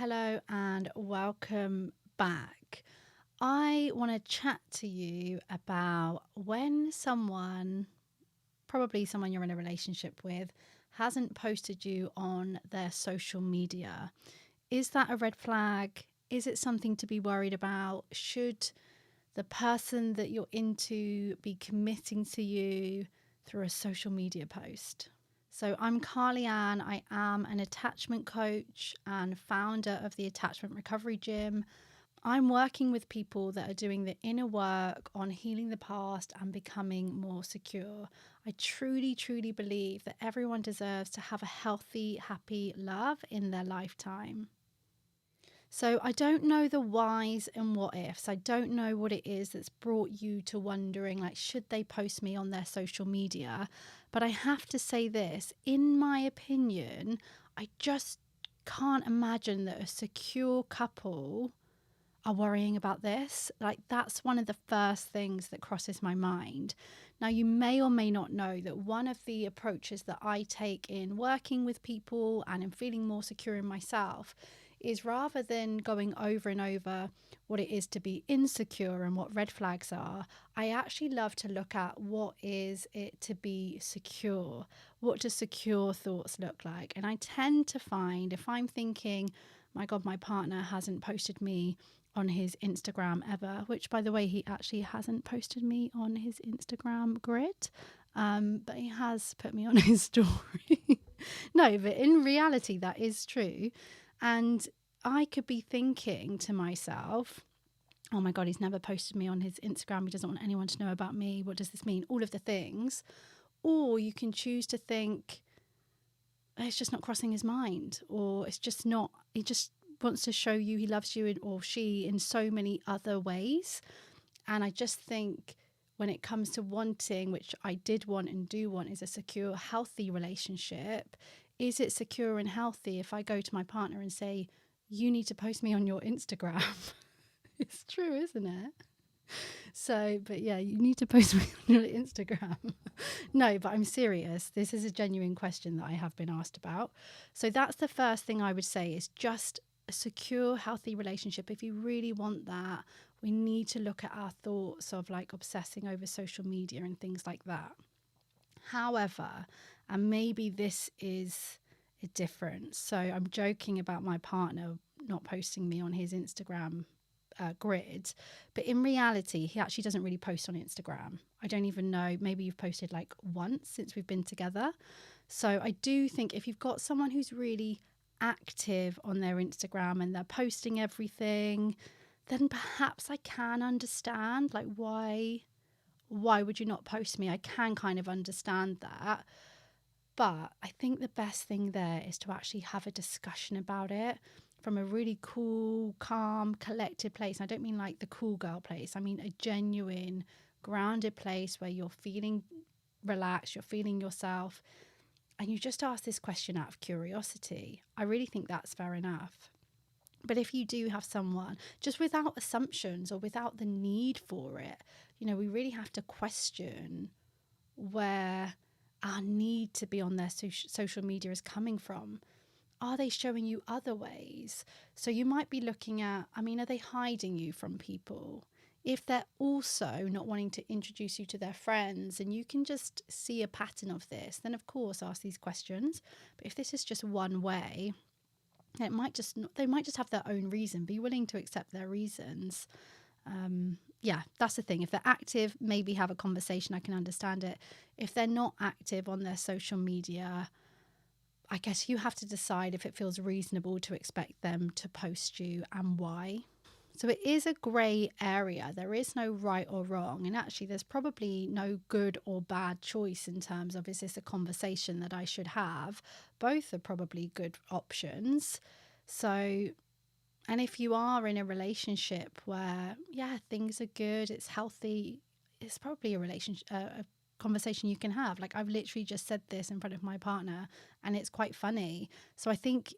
Hello and welcome back. I want to chat to you about when someone, probably someone you're in a relationship with, hasn't posted you on their social media. Is that a red flag? Is it something to be worried about? Should the person that you're into be committing to you through a social media post? So I'm Carly Ann. I am an attachment coach and founder of the Attachment Recovery Gym. I'm working with people that are doing the inner work on healing the past and becoming more secure. I truly, truly believe that everyone deserves to have a healthy, happy love in their lifetime. So I don't know the whys and what ifs. I don't know what it is that's brought you to wondering, like, should they post me on their social media? But I have to say this, in my opinion, I just can't imagine that a secure couple are worrying about this. Like, that's one of the first things that crosses my mind. Now, you may or may not know that one of the approaches that I take in working with people and in feeling more secure in myself is, rather than going over and over what it is to be insecure and what red flags are, I actually love to look at what is it to be secure. What do secure thoughts look like? And I tend to find, if I'm thinking, my God, my partner hasn't posted me on his Instagram ever, which, by the way, he actually hasn't posted me on his Instagram grid, but he has put me on his story. No, but in reality, that is true. And I could be thinking to myself, oh my God, he's never posted me on his Instagram. He doesn't want anyone to know about me. What does this mean? All of the things. Or you can choose to think, it's just not crossing his mind, or it's just not, he just wants to show you he loves you, or she, in so many other ways. And I just think when it comes to wanting, which I did want and do want, is a secure, healthy relationship. Is it secure and healthy if I go to my partner and say, you need to post me on your Instagram? It's true, isn't it? So, but yeah, you need to post me on your Instagram. No, but I'm serious. This is a genuine question that I have been asked about. So that's the first thing I would say, is just a secure, healthy relationship. If you really want that, we need to look at our thoughts of, like, obsessing over social media and things like that. However, and maybe this is a difference. So I'm joking about my partner not posting me on his Instagram grid, but in reality, he actually doesn't really post on Instagram. I don't even know, maybe you've posted like once since we've been together. So I do think if you've got someone who's really active on their Instagram and they're posting everything, then perhaps I can understand, like, why would you not post me? I can kind of understand that. But I think the best thing there is to actually have a discussion about it from a really cool, calm, collected place. I don't mean like the cool girl place. I mean a genuine, grounded place where you're feeling relaxed, you're feeling yourself, and you just ask this question out of curiosity. I really think that's fair enough. But if you do have someone, just without assumptions or without the need for it, we really have to question where our need to be on their social media is coming from. Are they showing you other ways? So you might be looking at, are they hiding you from people? If they're also not wanting to introduce you to their friends, and you can just see a pattern of this, then of course ask these questions. But if this is just one way, they might just have their own reason. Be willing to accept their reasons. Yeah, that's the thing. If they're active, maybe have a conversation. I can understand it. If they're not active on their social media, I guess you have to decide if it feels reasonable to expect them to post you and why. So it is a grey area. There is no right or wrong. And actually, there's probably no good or bad choice in terms of, is this a conversation that I should have? Both are probably good options. So, and if you are in a relationship where, yeah, things are good, it's healthy, it's probably a conversation you can have. Like, I've literally just said this in front of my partner and it's quite funny. So I think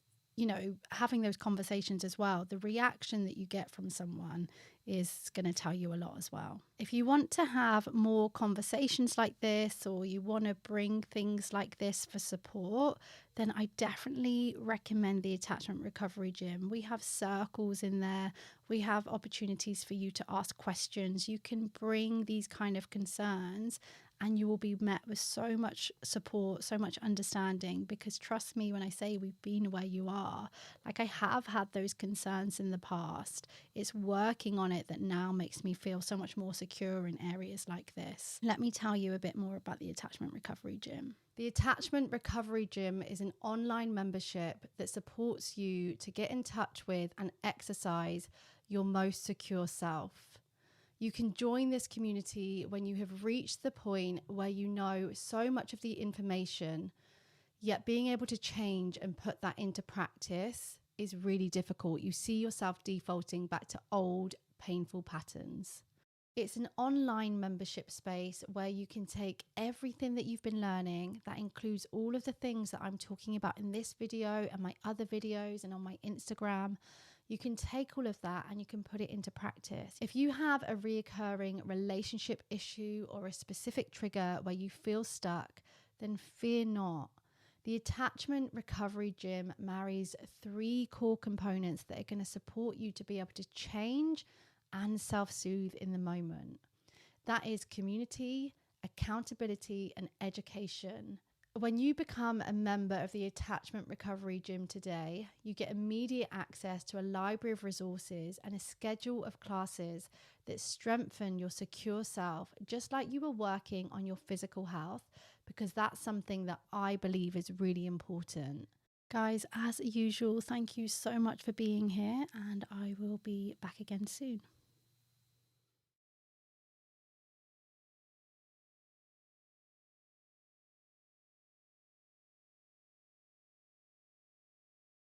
having those conversations as well, the reaction that you get from someone is going to tell you a lot as well. If you want to have more conversations like this, or you want to bring things like this for support, then I definitely recommend the Attachment Recovery Gym. We have circles in there. We have opportunities for you to ask questions. You can bring these kind of concerns and you will be met with so much support, so much understanding, because trust me when I say we've been where you are. Like, I have had those concerns in the past. It's working on it that now makes me feel so much more secure in areas like this. Let me tell you a bit more about the Attachment Recovery Gym. The Attachment Recovery Gym is an online membership that supports you to get in touch with and exercise your most secure self. You can join this community when you have reached the point where you know so much of the information, yet being able to change and put that into practice is really difficult. You see yourself defaulting back to old, painful patterns. It's an online membership space where you can take everything that you've been learning, that includes all of the things that I'm talking about in this video and my other videos and on my Instagram. You can take all of that and you can put it into practice. If you have a reoccurring relationship issue or a specific trigger where you feel stuck, then fear not. The Attachment Recovery Gym marries 3 core components that are going to support you to be able to change and self-soothe in the moment. That is community, accountability, and education. When you become a member of the Attachment Recovery Gym today, you get immediate access to a library of resources and a schedule of classes that strengthen your secure self, just like you were working on your physical health, because that's something that I believe is really important. Guys, as usual, thank you so much for being here, and I will be back again soon.